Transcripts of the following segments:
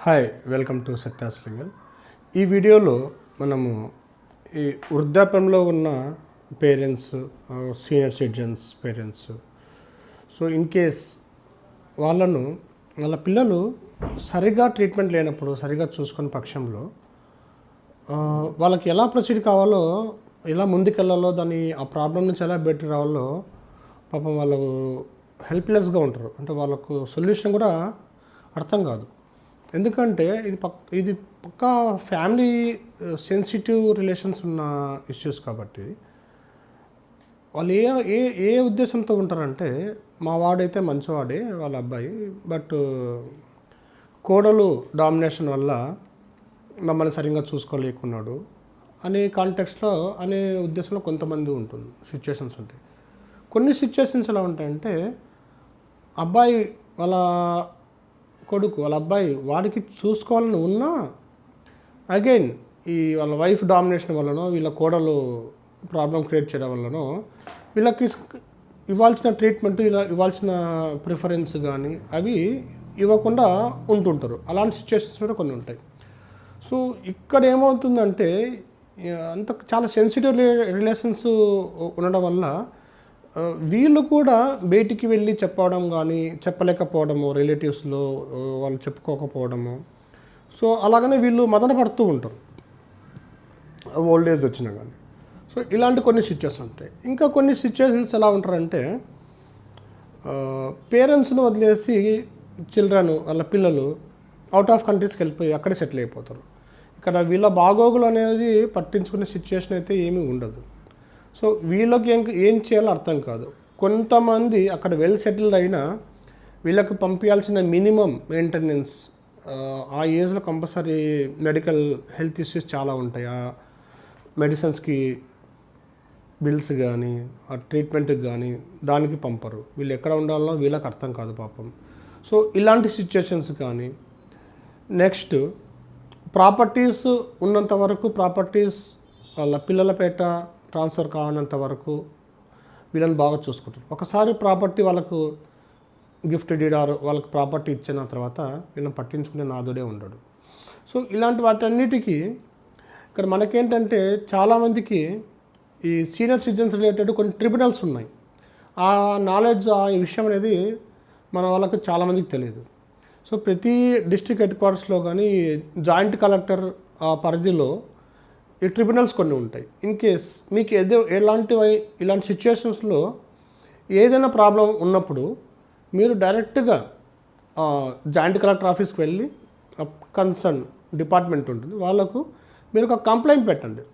Hi, welcome to సత్యాశ్లింగల్. ఈ వీడియోలో మనము ఈ వృద్ధాప్యంలో ఉన్న parents, senior citizens parents, so in case వాళ్ళ పిల్లలు సరిగా ట్రీట్మెంట్ లేనప్పుడు, సరిగా చూసుకునే పక్షంలో వాళ్ళకి ఎలా ప్రొసీడ్ కావాలో, ఎలా ముందుకెళ్ళాలో, ఆ ప్రాబ్లం నుంచి ఎలా బయటకు రావాలో పాపం వాళ్ళు హెల్ప్లెస్గా ఉంటారు. అంటే వాళ్ళకు సొల్యూషన్ కూడా అర్థం కాదు. ఎందుకంటే ఇది పక్కా ఫ్యామిలీ సెన్సిటివ్ రిలేషన్స్ ఉన్న ఇష్యూస్ కాబట్టి వాళ్ళు ఏ ఉద్దేశంతో ఉంటారంటే, మా వాడైతే మంచివాడే వాళ్ళ అబ్బాయి, బట్ కోడలు డామినేషన్ వల్ల మమ్మల్ని సరిగ్గా చూసుకోలేకున్నాడు అనే కాంటెక్స్లో, అనే ఉద్దేశంలో కొంతమంది ఉంటుంది, సిచ్యుయేషన్స్ ఉంటాయి. కొన్ని సిచ్యుయేషన్స్ ఎలా ఉంటాయంటే, అబ్బాయి వాళ్ళ అబ్బాయి వాడికి చూసుకోవాలని ఉన్నా అగైన్ వాళ్ళ వైఫ్ డామినేషన్ వల్లనో, వీళ్ళ కోడలు ప్రాబ్లం క్రియేట్ చేయడం వల్లనో వీళ్ళకి ఇవ్వాల్సిన ట్రీట్మెంట్, ఇవ్వాల్సిన ప్రిఫరెన్స్ కానీ అవి ఇవ్వకుండా ఉంటుంటారు. అలాంటి సిచ్యువేషన్స్ కూడా కొన్ని ఉంటాయి. సో ఇక్కడ ఏమవుతుందంటే, చాలా సెన్సిటివ్ రిలేషన్స్ ఉండడం వల్ల వీళ్ళు కూడా బయటికి వెళ్ళి చెప్పడం కానీ, చెప్పలేకపోవడము, రిలేటివ్స్లో వాళ్ళు చెప్పుకోకపోవడము. సో అలాగనే వీళ్ళు మదన పడుతూ ఉంటారు ఓల్డ్ ఏజ్ వచ్చినా కానీ. సో ఇలాంటి కొన్ని సిచ్యువేషన్స్ ఉంటాయి. ఇంకా కొన్ని సిచ్యువేషన్స్ ఎలా ఉంటారంటే, పేరెంట్స్ను వదిలేసి చిల్డ్రన్, వాళ్ళ పిల్లలు అవుట్ ఆఫ్ కంట్రీస్కి వెళ్ళిపోయి అక్కడే సెటిల్ అయిపోతారు. ఇక్కడ వీళ్ళ బాగోగులు అనేది పట్టించుకునే సిచ్యువేషన్ అయితే ఏమీ ఉండదు. సో వీళ్ళకి ఏం చేయాలో అర్థం కాదు. కొంతమంది అక్కడ వెల్ సెటిల్డ్ అయినా వీళ్ళకి పంపించాల్సిన మినిమం మెయింటెనెన్స్, ఆ ఏజ్లో కంపల్సరీ మెడికల్ హెల్త్ ఇష్యూస్ చాలా ఉంటాయి. ఆ మెడిసిన్స్కి బిల్స్ కానీ, ఆ ట్రీట్మెంట్కి కానీ దానికి పంపరు. వీళ్ళు ఎక్కడ ఉండాలో వీళ్ళకి అర్థం కాదు పాపం. సో ఇలాంటి సిచ్యుయేషన్స్ కానీ, నెక్స్ట్ ప్రాపర్టీస్ ఉన్నంత వరకు, ప్రాపర్టీస్ వాళ్ళ పిల్లల పేట ట్రాన్స్ఫర్ కావనంత వరకు వీళ్ళని బాగా చూసుకుంటారు. ఒకసారి ప్రాపర్టీ వాళ్ళకు గిఫ్ట్ డీడ్ వాళ్ళకి ప్రాపర్టీ ఇచ్చిన తర్వాత వీళ్ళని పట్టించుకునే నాదుడే ఉండడు. సో ఇలాంటి వాటన్నిటికీ ఇక్కడ మనకేంటంటే, చాలామందికి ఈ సీనియర్ సిటిజన్స్ రిలేటెడ్ కొన్ని ట్రిబ్యునల్స్ ఉన్నాయి. ఆ నాలెడ్జ్, ఆ విషయం అనేది మన వాళ్ళకి చాలామందికి తెలియదు. సో ప్రతి డిస్ట్రిక్ట్ హెడ్ క్వార్టర్స్లో కానీ, జాయింట్ కలెక్టర్ ఆ పరిధిలో ఈ ట్రిబ్యునల్స్ కొన్ని ఉంటాయి. ఇన్ కేస్ మీకు ఇలాంటి సిచ్యుయేషన్స్లో ఏదైనా ప్రాబ్లం ఉన్నప్పుడు మీరు డైరెక్ట్గా జాయింట్ కలెక్టర్ ఆఫీస్కి వెళ్ళి, కన్సర్న్ డిపార్ట్మెంట్ ఉంటుంది, వాళ్ళకు మీరు ఒక కంప్లైంట్ పెట్టండి.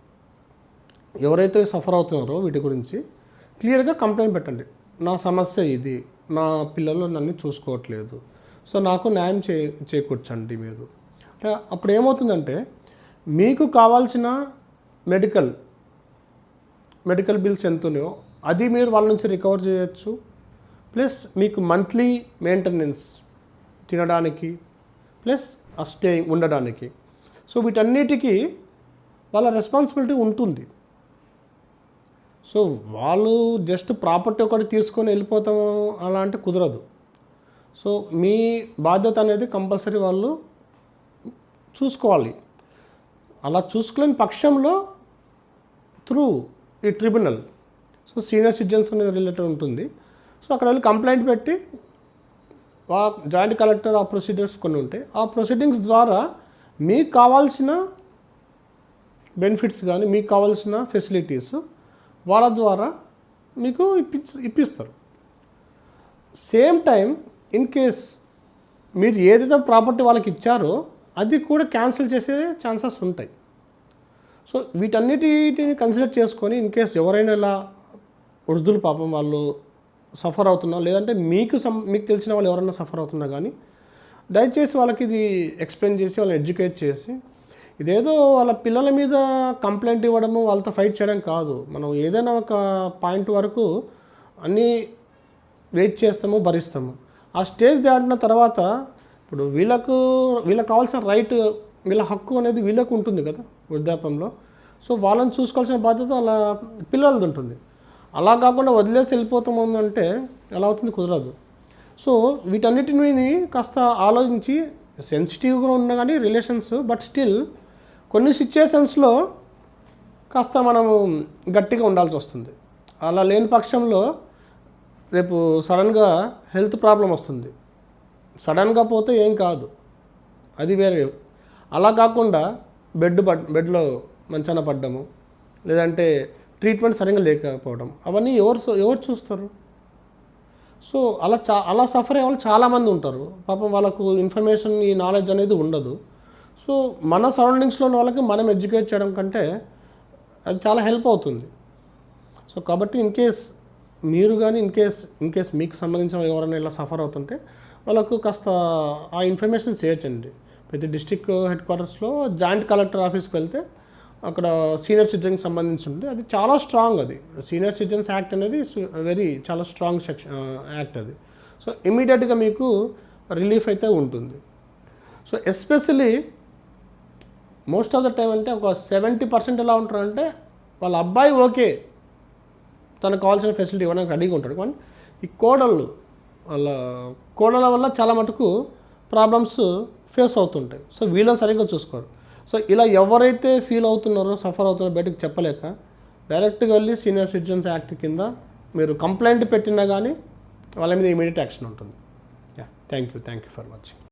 ఎవరైతే సఫర్ అవుతున్నారో వీటి గురించి క్లియర్గా కంప్లైంట్ పెట్టండి. నా సమస్య ఇది, నా పిల్లలు నన్ను చూసుకోవట్లేదు, సో నాకు న్యాయం చేకూర్చండి మీరు. అప్పుడు ఏమవుతుందంటే, మీకు కావాల్సిన మెడికల్ బిల్స్ ఎంత ఉన్నాయో అది మీరు వాళ్ళ నుంచి రికవర్ చేయొచ్చు. ప్లస్ మీకు మంత్లీ మెయింటెనెన్స్, తినడానికి ప్లస్ ఆ స్టే ఉండడానికి, సో వీటన్నిటికీ వాళ్ళ రెస్పాన్సిబిలిటీ ఉంటుంది. సో వాళ్ళు జస్ట్ ప్రాపర్టీ ఒకటి తీసుకొని వెళ్ళిపోతాము అలా అంటే కుదరదు. సో మీ బాధ్యత అనేది కంపల్సరీ వాళ్ళు చూసుకోవాలి. అలా చూసుకోలేని పక్షంలో త్రూ ఈ ట్రిబ్యునల్, సో సీనియర్ సిటిజన్స్ అనేది రిలేటెడ్ ఉంటుంది. సో అక్కడ వెళ్ళి కంప్లైంట్ పెట్టి, జాయింట్ కలెక్టర్ ఆ ప్రొసీజర్స్ కొన్ని ఉంటాయి, ఆ ప్రొసీడింగ్స్ ద్వారా మీకు కావాల్సిన బెనిఫిట్స్ కానీ, మీకు కావాల్సిన ఫెసిలిటీస్ వాళ్ళ ద్వారా మీకు ఇప్పిస్తారు. సేమ్ టైం ఇన్ కేస్ మీరు ఏదైతే ప్రాపర్టీ వాళ్ళకి ఇచ్చారో అది కూడా క్యాన్సిల్ చేసే ఛాన్సెస్ ఉంటాయి. సో వీటన్నిటిని కన్సిడర్ చేసుకొని, ఇన్ కేస్ ఎవరైనా ఇలా వృద్ధులు పాపం వాళ్ళు సఫర్ అవుతున్నా, లేదంటే మీకు తెలిసిన వాళ్ళు ఎవరైనా సఫర్ అవుతున్నా కానీ, దయచేసి వాళ్ళకి ఇది ఎక్స్ప్లెయిన్ చేసి, వాళ్ళని ఎడ్యుకేట్ చేసి, ఇదేదో వాళ్ళ పిల్లల మీద కంప్లైంట్ ఇవ్వడము, వాళ్ళతో ఫైట్ చేయడం కాదు. మనం ఏదైనా ఒక పాయింట్ వరకు అన్నీ వెయిట్ చేస్తాము, భరిస్తాము. ఆ స్టేజ్ దాటిన తర్వాత ఇప్పుడు వీళ్ళకు కావాల్సిన రైట్, వీళ్ళ హక్కు అనేది వీళ్ళకు ఉంటుంది కదా వృద్ధాప్యంలో. సో వాళ్ళని చూసుకోవాల్సిన బాధ్యత వాళ్ళ పిల్లలది ఉంటుంది. అలా కాకుండా వదిలేసి వెళ్ళిపోతామంటే ఎలా అవుతుంది? కుదరదు. సో వీటన్నిటిని కాస్త ఆలోచించి సెన్సిటివ్గా ఉన్నా కానీ రిలేషన్స్, బట్ స్టిల్ కొన్ని సిచ్యుయేషన్స్లో కాస్త మనము గట్టిగా ఉండాల్సి వస్తుంది. అలా లేని పక్షంలో రేపు సడన్గా హెల్త్ ప్రాబ్లం వస్తుంది. సడన్గా పోతే ఏం కాదు, అది వేరే. అలా కాకుండా బెడ్లో మంచాన పడ్డము, లేదంటే ట్రీట్మెంట్ సరిగ్గా లేకపోవడం, అవన్నీ ఎవరు చూస్తారు? సో అలా సఫర్ అయ్యే వాళ్ళు చాలామంది ఉంటారు. పాపం వాళ్ళకు ఇన్ఫర్మేషన్, ఈ నాలెడ్జ్ అనేది ఉండదు. సో మన సరౌండింగ్స్లో ఉన్న వాళ్ళకి మనం ఎడ్యుకేట్ చేయడం కంటే అది చాలా హెల్ప్ అవుతుంది. సో కాబట్టి మీరు కానీ ఇన్ కేస్ మీకు సంబంధించిన ఎవరైనా ఇలా సఫర్ అవుతుంటే వాళ్ళకు కాస్త ఆ ఇన్ఫర్మేషన్ షేర్ చేయండి. ప్రతి డిస్ట్రిక్ట్ హెడ్ క్వార్టర్స్లో జాయింట్ కలెక్టర్ ఆఫీస్కి వెళ్తే అక్కడ సీనియర్ సిటిజన్కి సంబంధించి ఉంటుంది. అది చాలా స్ట్రాంగ్. అది సీనియర్ సిటిజన్స్ యాక్ట్ అనేది చాలా స్ట్రాంగ్ యాక్ట్ అది. సో ఇమీడియట్గా మీకు రిలీఫ్ అయితే ఉంటుంది. So especially most of the time అంటే ఒక 70% ఎలా ఉంటారంటే వాళ్ళ అబ్బాయి ఓకే, తనకు కావాల్సిన ఫెసిలిటీ ఇవ్వడానికి రెడీగా ఉంటాడు, కానీ ఈ కోడల వల్ల చాలా మటుకు ప్రాబ్లమ్స్ ఫేస్ అవుతుంటాయి. సో వీళ్ళని సరిగ్గా చూసుకోరు. సో ఇలా ఎవరైతే ఫీల్ అవుతున్నారో, సఫర్ అవుతున్నారో బయటకు చెప్పలేక డైరెక్ట్గా వెళ్ళి సీనియర్ సిటిజన్స్ యాక్ట్ కింద మీరు కంప్లైంట్ పెట్టినా కానీ వాళ్ళ మీద ఇమీడియట్ యాక్షన్ ఉంటుంది. Thank you for watching.